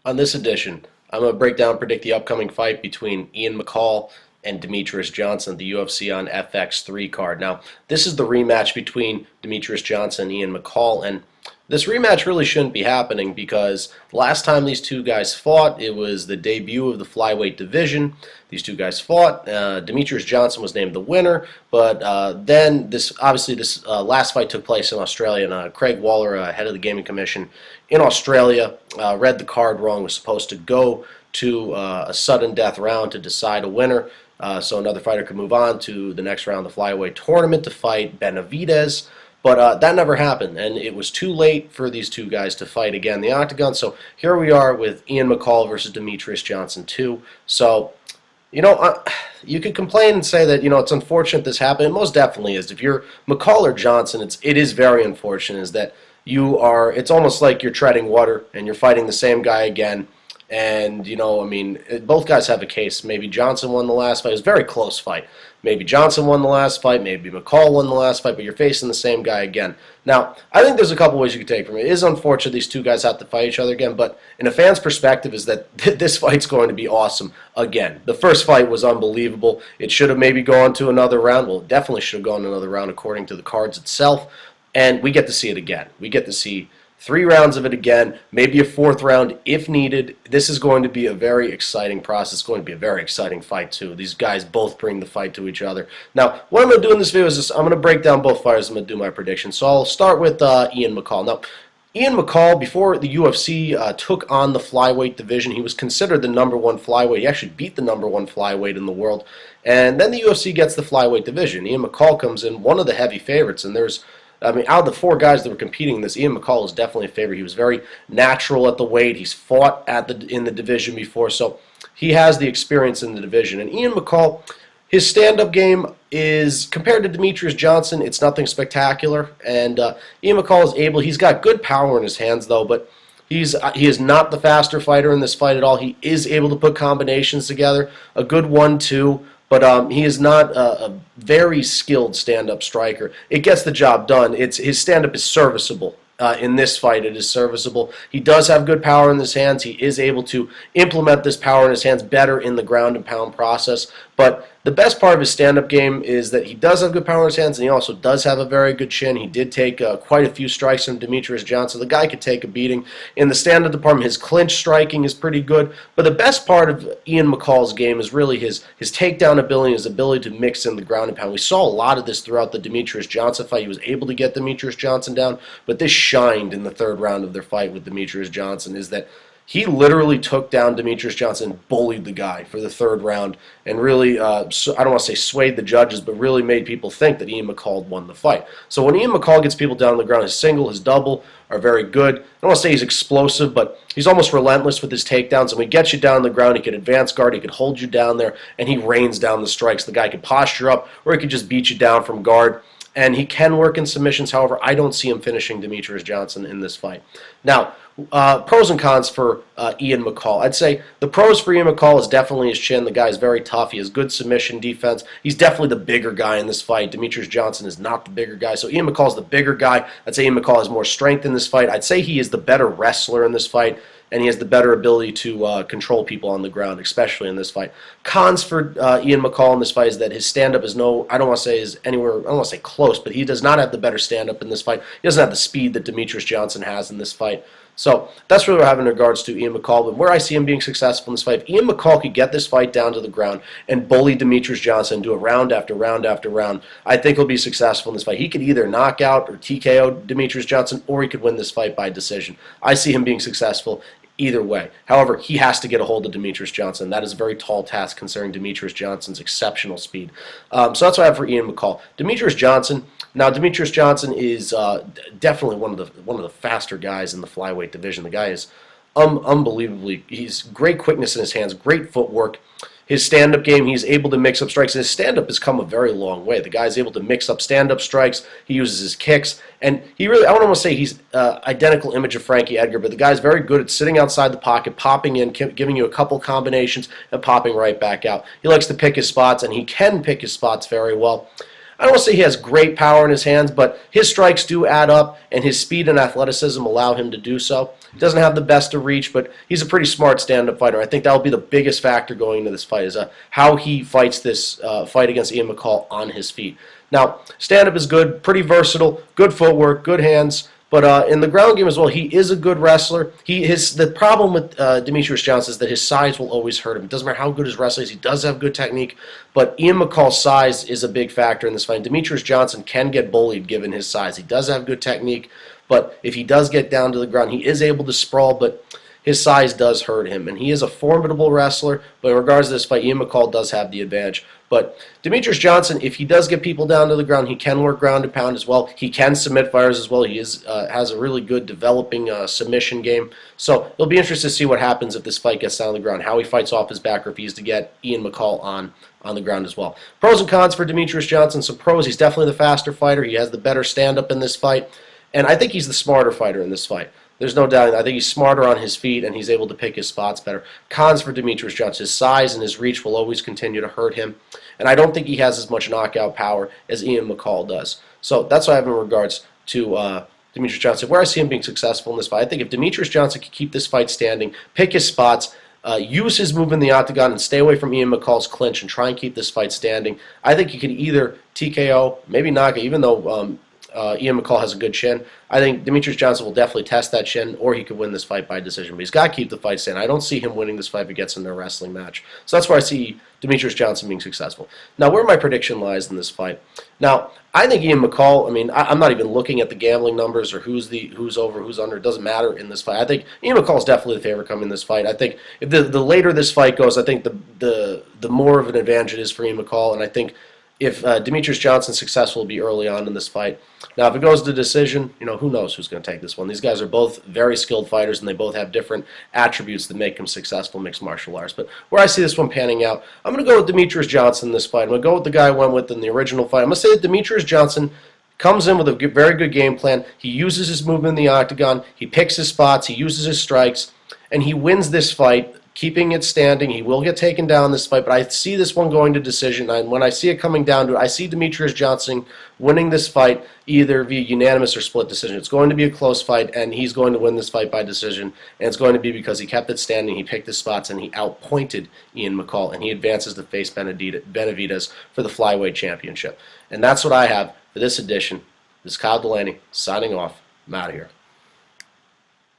On this edition, I'm going to break down and predict the upcoming fight between Ian McCall and Demetrious Johnson, the UFC on FX3 card. Now, this is the rematch between Demetrious Johnson and Ian McCall, and this rematch really shouldn't be happening because last time these two guys fought, it was the debut of the flyweight division. These two guys fought. Demetrious Johnson was named the winner, but then this last fight took place in Australia, and Craig Waller, head of the Gaming Commission in Australia, read the card wrong. Was supposed to go to a sudden death round to decide a winner, so another fighter could move on to the next round of the Flyweight Tournament to fight Benavidez. But that never happened, and it was too late for these two guys to fight again in the octagon. So here we are with Ian McCall versus Demetrious Johnson 2. So, you could complain and say that, it's unfortunate this happened. It most definitely is. If you're McCall or Johnson, it is very unfortunate is that it's almost like you're treading water and you're fighting the same guy again. And, both guys have a case. Maybe Johnson won the last fight. It was a very close fight. Maybe Johnson won the last fight. Maybe McCall won the last fight, but you're facing the same guy again. Now, I think there's a couple ways you could take from it. It is unfortunate these two guys have to fight each other again, but in a fan's perspective is that this fight's going to be awesome again. The first fight was unbelievable. It should have maybe gone to another round. Well, it definitely should have gone to another round according to the cards itself, and we get to see it again. We get to see 3 rounds of it again, maybe a 4th round if needed. This is going to be a very exciting process. It's going to be a very exciting fight, too. These guys both bring the fight to each other. Now, what I'm going to do in this video is I'm going to break down both fighters. I'm going to do my predictions. So I'll start with Ian McCall. Now, Ian McCall, before the UFC took on the flyweight division, he was considered the #1 flyweight. He actually beat the #1 flyweight in the world. And then the UFC gets the flyweight division. Ian McCall comes in, one of the heavy favorites, and out of the 4 guys that were competing in this, Ian McCall is definitely a favorite. He was very natural at the weight. He's fought in the division before, so he has the experience in the division. And Ian McCall, his stand-up game is, compared to Demetrious Johnson, it's nothing spectacular. And Ian McCall he's got good power in his hands, though, but he is not the faster fighter in this fight at all. He is able to put combinations together, a good 1-2. But he is not a very skilled stand-up striker. It gets the job done. His stand-up is serviceable. In this fight, it is serviceable. He does have good power in his hands. He is able to implement this power in his hands better in the ground and pound process. But the best part of his stand-up game is that he does have good power in his hands, and he also does have a very good chin. He did take quite a few strikes from Demetrious Johnson. The guy could take a beating. In the stand-up department, his clinch striking is pretty good. But the best part of Ian McCall's game is really his takedown ability, his ability to mix in the ground and pound. We saw a lot of this throughout the Demetrious Johnson fight. He was able to get Demetrious Johnson down, but this shined in the 3rd round of their fight with Demetrious Johnson is that he literally took down Demetrious Johnson and bullied the guy for the 3rd round and really, I don't want to say swayed the judges, but really made people think that Ian McCall won the fight. So when Ian McCall gets people down on the ground, his single, his double are very good. I don't want to say he's explosive, but he's almost relentless with his takedowns. And when he gets you down on the ground, he can advance guard, he can hold you down there, and he rains down the strikes. The guy can posture up, or he can just beat you down from guard. And he can work in submissions. However, I don't see him finishing Demetrious Johnson in this fight. Now, pros and cons for Ian McCall. I'd say the pros for Ian McCall is definitely his chin. The guy is very tough. He has good submission defense. He's definitely the bigger guy in this fight. Demetrious Johnson is not the bigger guy. So Ian McCall is the bigger guy. I'd say Ian McCall has more strength in this fight. I'd say he is the better wrestler in this fight, and he has the better ability to control people on the ground, especially in this fight. Cons for Ian McCall in this fight is that his stand-up is I don't want to say is anywhere, I don't want to say close, but he does not have the better stand-up in this fight. He doesn't have the speed that Demetrious Johnson has in this fight. So that's really what I have in regards to Ian McCall. But where I see him being successful in this fight, if Ian McCall could get this fight down to the ground and bully Demetrious Johnson, do it round after round after round, I think he'll be successful in this fight. He could either knock out or TKO Demetrious Johnson, or he could win this fight by decision. I see him being successful either way. However, he has to get a hold of Demetrious Johnson. That is a very tall task considering Demetrious Johnson's exceptional speed. So that's what I have for Ian McCall. Demetrious Johnson. Now, Demetrious Johnson is definitely one of the faster guys in the flyweight division. The guy is unbelievably. He's great quickness in his hands, great footwork. His stand-up game, he's able to mix up strikes. His stand-up has come a very long way. The guy's able to mix up stand-up strikes. He uses his kicks. And he really, I don't want to say he's identical image of Frankie Edgar, but the guy's very good at sitting outside the pocket, popping in, giving you a couple combinations, and popping right back out. He likes to pick his spots, and he can pick his spots very well. I don't want to say he has great power in his hands, but his strikes do add up, and his speed and athleticism allow him to do so. He doesn't have the best of reach, but he's a pretty smart stand-up fighter. I think that will be the biggest factor going into this fight, is how he fights this fight against Ian McCall on his feet. Now, stand-up is good, pretty versatile, good footwork, good hands. But in the ground game as well, he is a good wrestler. The problem with Demetrious Johnson is that his size will always hurt him. It doesn't matter how good his wrestling is. He does have good technique, but Ian McCall's size is a big factor in this fight. Demetrious Johnson can get bullied given his size. He does have good technique, but if he does get down to the ground, he is able to sprawl, but his size does hurt him, and he is a formidable wrestler, but in regards to this fight, Ian McCall does have the advantage. But Demetrious Johnson, if he does get people down to the ground, he can work ground and pound as well. He can submit fighters as well. He has a really good developing submission game. So it'll be interesting to see what happens if this fight gets down to the ground, how he fights off his back, or if he's to get Ian McCall on the ground as well. Pros and cons for Demetrious Johnson. Some pros, he's definitely the faster fighter. He has the better stand-up in this fight, and I think he's the smarter fighter in this fight. There's no doubt. I think he's smarter on his feet, and he's able to pick his spots better. Cons for Demetrious Johnson: his size and his reach will always continue to hurt him, and I don't think he has as much knockout power as Ian McCall does. So that's what I have in regards to Demetrious Johnson. Where I see him being successful in this fight, I think if Demetrious Johnson can keep this fight standing, pick his spots, use his move in the octagon, and stay away from Ian McCall's clinch and try and keep this fight standing, I think he could either TKO, maybe knock it, even though Ian McCall has a good chin. I think Demetrious Johnson will definitely test that chin, or he could win this fight by decision. But he's got to keep the fight standing. I don't see him winning this fight if it gets into a wrestling match. So that's where I see Demetrious Johnson being successful. Now, where my prediction lies in this fight. Now, I think Ian McCall, I'm not even looking at the gambling numbers or who's over, who's under. It doesn't matter in this fight. I think Ian McCall is definitely the favorite coming in this fight. I think if the later this fight goes, I think the more of an advantage it is for Ian McCall, and I think if Demetrious Johnson's successful, will be early on in this fight. Now, if it goes to decision, who knows who's going to take this one. These guys are both very skilled fighters, and they both have different attributes that make them successful in mixed martial arts. But where I see this one panning out, I'm going to go with Demetrious Johnson in this fight. I'm going to go with the guy I went with in the original fight. I'm going to say that Demetrious Johnson comes in with a very good game plan. He uses his movement in the octagon. He picks his spots. He uses his strikes. And he wins this fight, keeping it standing. He will get taken down this fight, but I see this one going to decision. And when I see it coming down to it, I see Demetrious Johnson winning this fight either via unanimous or split decision. It's going to be a close fight, and he's going to win this fight by decision. And it's going to be because he kept it standing, he picked his spots, and he outpointed Ian McCall, and he advances to face Benavidez for the Flyweight Championship. And that's what I have for this edition. This is Kyle Delaney signing off. I'm out of here.